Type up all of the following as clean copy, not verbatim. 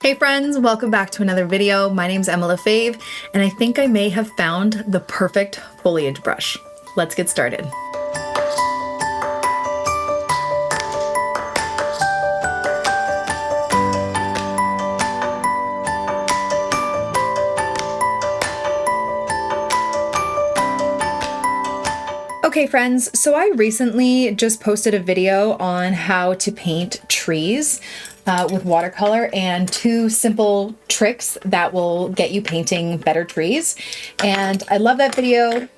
Hey friends, welcome back to another video. My name's Lefebvre, and I think I may have found the perfect foliage brush. Let's get started. Okay friends, so I recently just posted a video on how to paint trees with watercolor and 2 simple tricks that will get you painting better trees. And I love that video.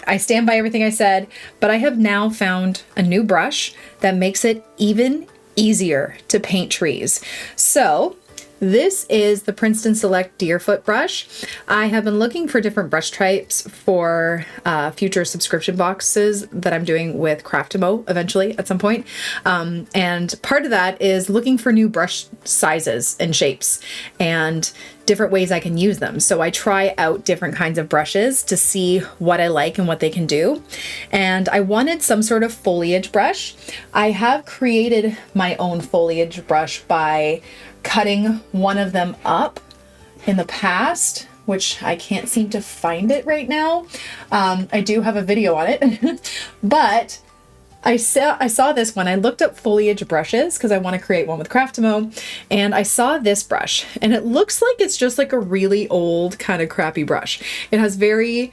I stand by everything I said, but I have now found a new brush that makes it even easier to paint trees. So this is the Princeton Select Deerfoot brush. I have been looking for different brush types for future subscription boxes that I'm doing with Craftimo eventually at some point. And part of that is looking for new brush sizes and shapes and different ways I can use them. So I try out different kinds of brushes to see what I like and what they can do. And I wanted some sort of foliage brush. I have created my own foliage brush by cutting one of them up in the past, which I can't seem to find it right now. I do have a video on it, but I saw this one. I looked up foliage brushes because I want to create one with Craftimo, and I saw this brush, and it looks like it's just like a really old kind of crappy brush. It has very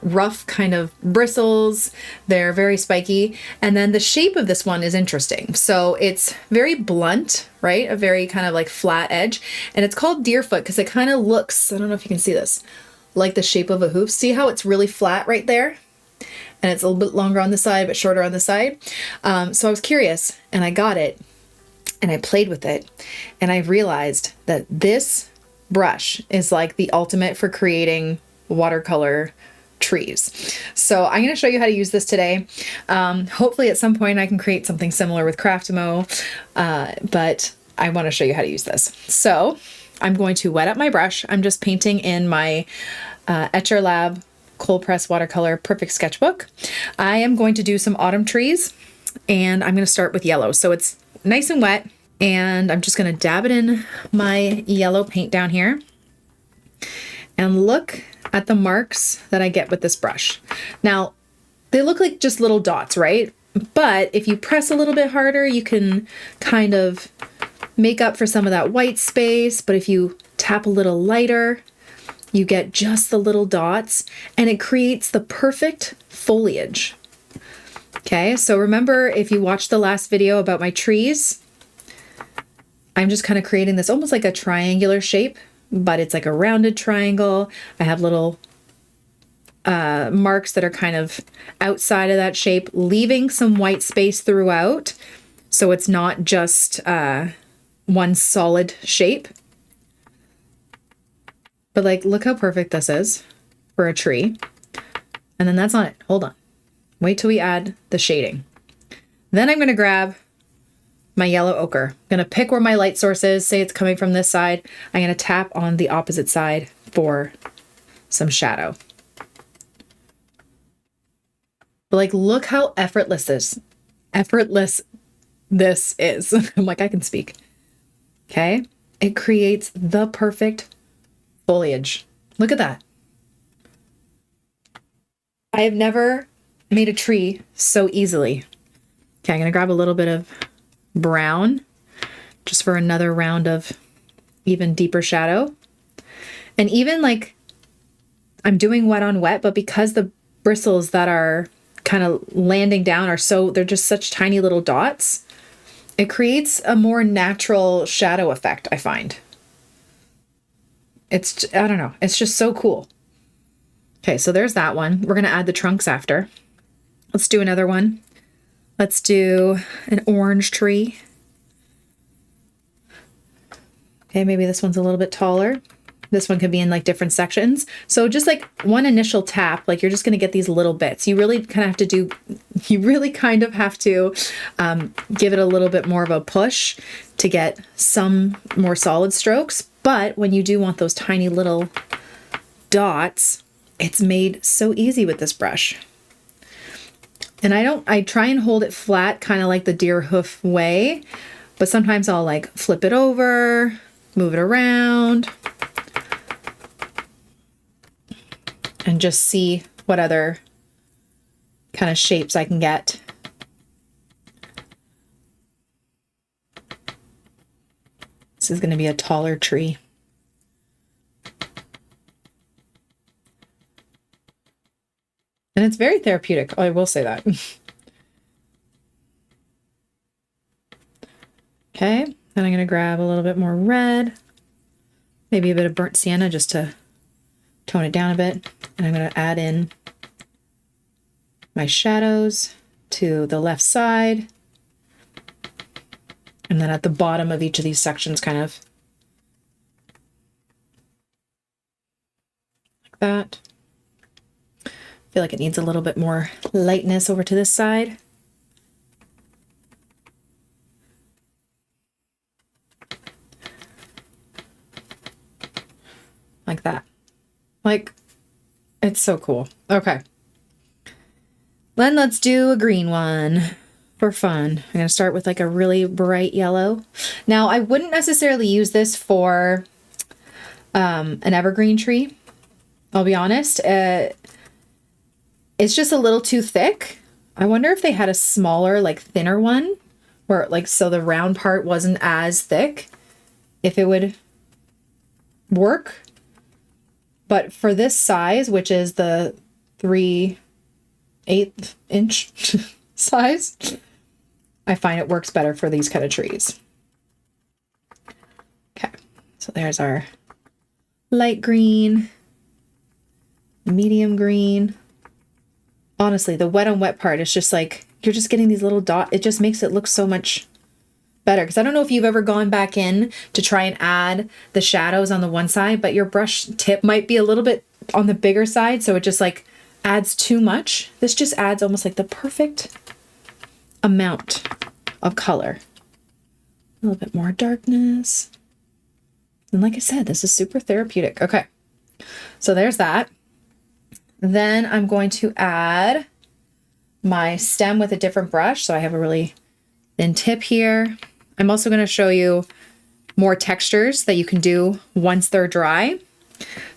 rough kind of bristles. They're very spiky, and then the shape of this one is interesting. So it's very blunt, right? A very kind of like flat edge, and it's called Deerfoot because it kind of looks, I don't know if you can see this, like the shape of a hoof. See how it's really flat right there? And it's a little bit longer on the side, but shorter on the side. So I was curious, and I got it, and I played with it, and I realized that this brush is like the ultimate for creating watercolor trees. So I'm going to show you how to use this today. Hopefully at some point I can create something similar with Craftimo, but I want to show you how to use this. So I'm going to wet up my brush. I'm just painting in my Etcher Lab cold press watercolor perfect sketchbook. I am going to do some autumn trees, and I'm going to start with yellow. So it's nice and wet, and I'm just going to dab it in my yellow paint down here, and look at the marks that I get with this brush. Now they look like just little dots, right? But if you press a little bit harder, you can kind of make up for some of that white space. But if you tap a little lighter, you get just the little dots, and it creates the perfect foliage. Okay, so remember, if you watched the last video about my trees, I'm just kind of creating this almost like a triangular shape, but it's like a rounded triangle. I have little marks that are kind of outside of that shape, leaving some white space throughout, so it's not just one solid shape. But like, look how perfect this is for a tree. And then that's not it. Hold on. Wait till we add the shading. Then I'm going to grab my yellow ochre. I'm going to pick where my light source is. Say it's coming from this side. I'm going to tap on the opposite side for some shadow. But like, look how effortless this is. I'm like, I can speak. Okay. It creates the perfect foliage. Look at that. I have never made a tree so easily. Okay, I'm going to grab a little bit of brown just for another round of even deeper shadow. And even like, I'm doing wet on wet, but because the bristles that are kind of landing down they're just such tiny little dots, it creates a more natural shadow effect, I find. I don't know. It's just so cool. Okay, so there's that one. We're going to add the trunks after. Let's do another one. Let's do an orange tree. Okay, maybe this one's a little bit taller. This one could be in like different sections. So just like one initial tap, like you're just going to get these little bits. You really kind of have to give it a little bit more of a push to get some more solid strokes. But when you do want those tiny little dots, it's made so easy with this brush. And I try and hold it flat, kind of like the deer hoof way, but sometimes I'll like flip it over move it around, and just see what other kind of shapes I can get. This is going to be a taller tree. And it's very therapeutic, I will say that. Okay, then I'm going to grab a little bit more red, maybe a bit of burnt sienna just to tone it down a bit. And I'm going to add in my shadows to the left side. And then at the bottom of each of these sections, kind of like that. I feel like it needs a little bit more lightness over to this side. Like that. Like, it's so cool. Okay. Then let's do a green one for fun. I'm going to start with like a really bright yellow. Now, I wouldn't necessarily use this for an evergreen tree. I'll be honest. It's just a little too thick. I wonder if they had a smaller, like thinner one where like, so the round part wasn't as thick, if it would work. But for this size, which is the 3/8 inch size, I find it works better for these kind of trees. Okay, so there's our light green, medium green. Honestly, the wet on wet part is just like, you're just getting these little dots. It just makes it look so much better. Because I don't know if you've ever gone back in to try and add the shadows on the one side, but your brush tip might be a little bit on the bigger side, so it just like adds too much. This just adds almost like the perfect amount of color. A little bit more darkness. And like I said, this is super therapeutic. Okay, so there's that. Then I'm going to add my stem with a different brush. So I have a really thin tip here. I'm also going to show you more textures that you can do once they're dry.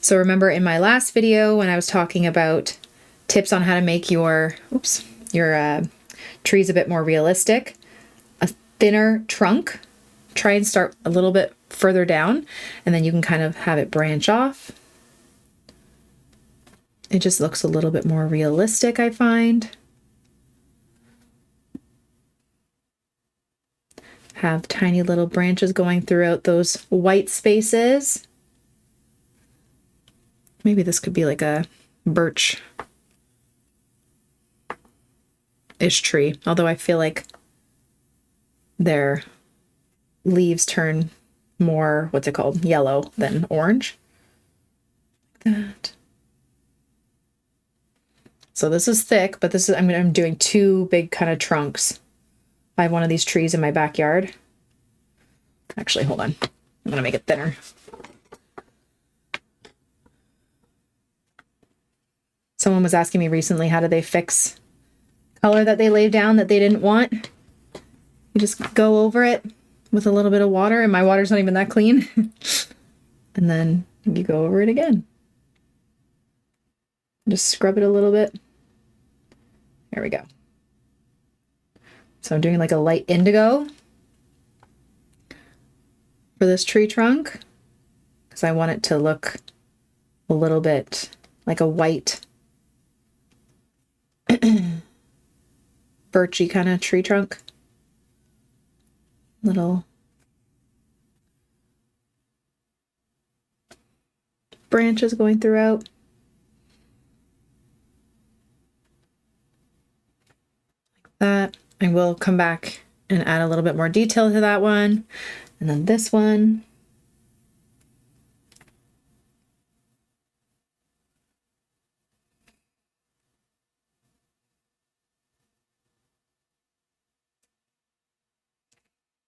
So remember in my last video when I was talking about tips on how to make your trees a bit more realistic, a thinner trunk, try and start a little bit further down, and then you can kind of have it branch off. It just looks a little bit more realistic, I find. Have tiny little branches going throughout those white spaces. Maybe this could be like a birch-ish tree, although I feel like their leaves turn more, what's it called, yellow than orange. Like that. So this is thick, but this is, I'm doing two big kind of trunks. I have one of these trees in my backyard. Actually, hold on. I'm going to make it thinner. Someone was asking me recently, how do they fix color that they laid down that they didn't want? You just go over it with a little bit of water, and my water's not even that clean. And then you go over it again. Just scrub it a little bit. There we go. So I'm doing like a light indigo for this tree trunk because I want it to look a little bit like a white birchy kind of tree trunk. Little branches going throughout. Like that. I will come back and add a little bit more detail to that one. And then this one.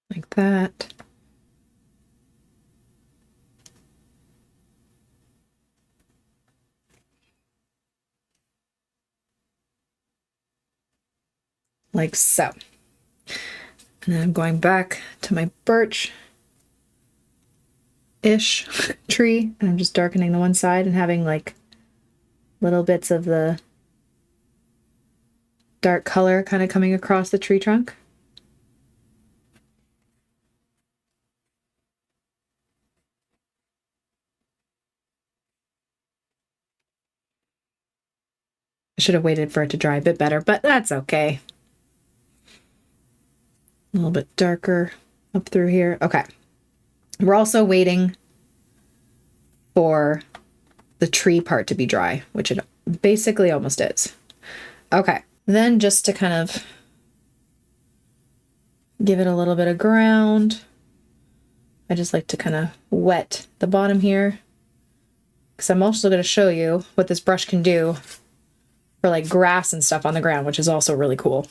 Like that. Like so. And then I'm going back to my birch. tree, and I'm just darkening the one side and having like little bits of the dark color kind of coming across the tree trunk. I should have waited for it to dry a bit better, but that's okay. A little bit darker up through here. Okay. We're also waiting for the tree part to be dry, which it basically almost is. Okay. Then just to kind of give it a little bit of ground, I just like to kind of wet the bottom here, because I'm also going to show you what this brush can do for like grass and stuff on the ground, which is also really cool.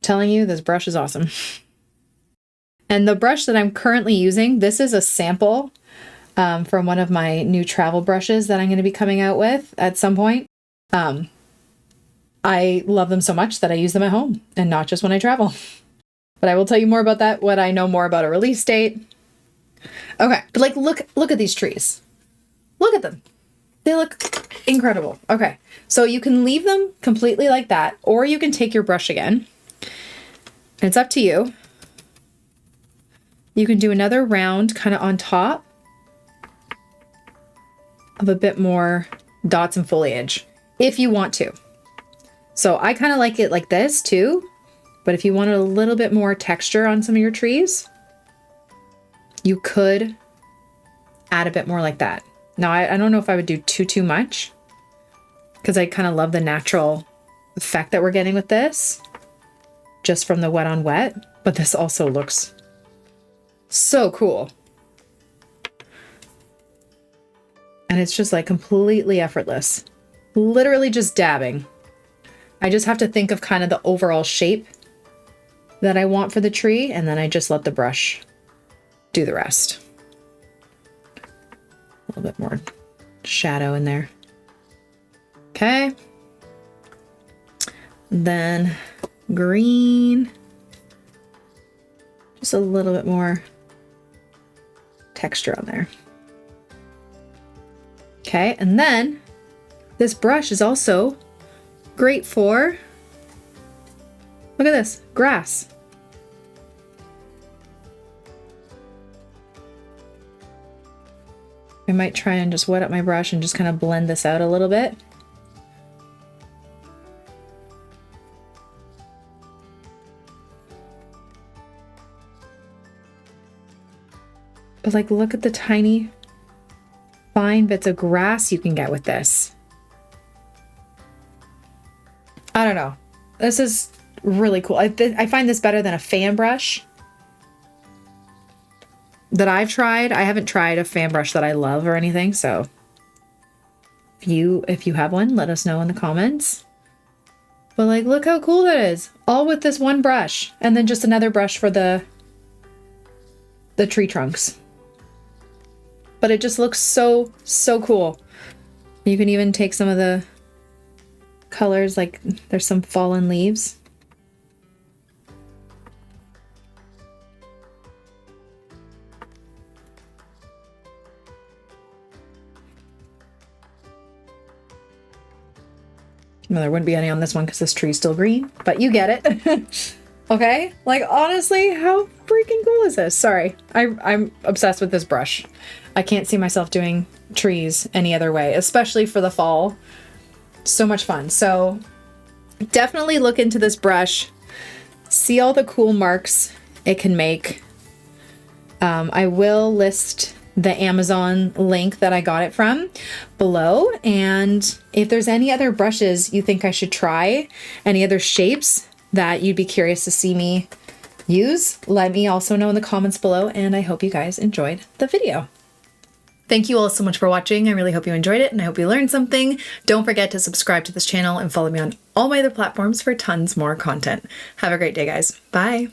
Telling you, this brush is awesome. And the brush that I'm currently using, this is a sample from one of my new travel brushes that I'm going to be coming out with at some point. I love them so much that I use them at home and not just when I travel. But I will tell you more about that when I know more about a release date. Okay, but like look at these trees. Look at them. They look incredible. Okay, so you can leave them completely like that, or you can take your brush again. It's up to you. You can do another round kind of on top of a bit more dots and foliage if you want to. So I kind of like it like this too, but if you wanted a little bit more texture on some of your trees, you could add a bit more like that. Now, I don't know if I would do too much, because I kind of love the natural effect that we're getting with this, just from the wet on wet, but this also looks so cool. And it's just like completely effortless, literally just dabbing. I just have to think of kind of the overall shape that I want for the tree, and then I just let the brush do the rest. A little bit more shadow in there. Okay. Then green. Just a little bit more texture on there. Okay, and then this brush is also great for, look at this, grass. I might try and just wet up my brush and just kind of blend this out a little bit. But like, look at the tiny, fine bits of grass you can get with this. I don't know. This is really cool. I find this better than a fan brush that I've tried. I haven't tried a fan brush that I love or anything, so if you have one, let us know in the comments. But like, look how cool that is. All with this one brush, and then just another brush for the tree trunks. But it just looks so cool. You can even take some of the colors, like there's some fallen leaves. Well, there wouldn't be any on this one because this tree's still green, but you get it. Okay, like honestly, how freaking cool is this? Sorry, I'm obsessed with this brush. I can't see myself doing trees any other way, especially for the fall. So much fun. So definitely look into this brush, see all the cool marks it can make. I will list the Amazon link that I got it from below, and if there's any other brushes you think I should try, any other shapes that you'd be curious to see me use, let me also know in the comments below, and I hope you guys enjoyed the video. Thank you all so much for watching. I really hope you enjoyed it, and I hope you learned something. Don't forget to subscribe to this channel and follow me on all my other platforms for tons more content. Have a great day, guys. Bye.